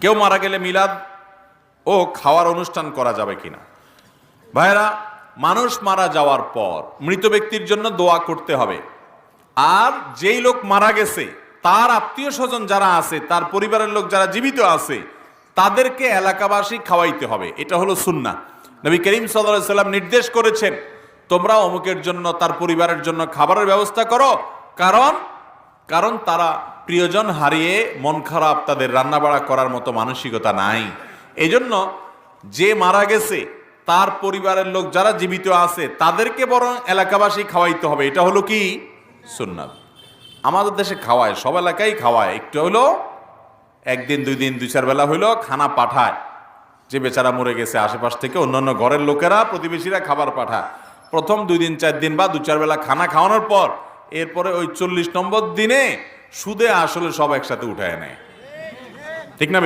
কেউ মারা গেলে মিলাদ ও খাওয়ার অনুষ্ঠান করা যাবে কিনা? ভাইরা, মানুষ মারা যাওয়ার পর মৃত ব্যক্তির জন্য দোয়া করতে হবে। আর যেই লোক মারা গেছে তার আত্মীয় স্বজন যারা আছে, তার পরিবারের লোক যারা জীবিত আছে, তাদেরকে এলাকাবাসী খাওয়াইতে হবে। এটা হলো সুন্নাহ। নবী করিম সাল্লাল্লাহু আলাইহি সাল্লাম নির্দেশ করেছেন, তোমরা অমুকের জন্য, তার পরিবারের জন্য খাবারের ব্যবস্থা করো, কারণ তারা প্রিয়জন হারিয়ে মন খারাপ, তাদের রান্নাবাড়া করার মতো মানসিকতা নাই। এজন্য যে মারা গেছে তার পরিবারের লোক যারা জীবিত আছে তাদেরকে বরং এলাকাবাসী খাওয়াইতে হবে। এটা হলো কি সুন্নাত। আমাদের দেশে খাওয়ায়, সব এলাকায় খাওয়ায়, একটু হলো একদিন দুই দিন দুই চার বেলা হইলো খানা পাঠায়। যে বেচারা মরে গেছে আশেপাশ থেকে অন্যান্য ঘরের লোকেরা, প্রতিবেশীরা খাবার পাঠায়। প্রথম 2 দিন 4 দিন বা 2-4 বেলা খানা খাওয়ানোর পর এরপরে ওই 40 নম্বর দিনে সুদে আসলে সব একসাথে উঠায় নেয়। ঠিক না?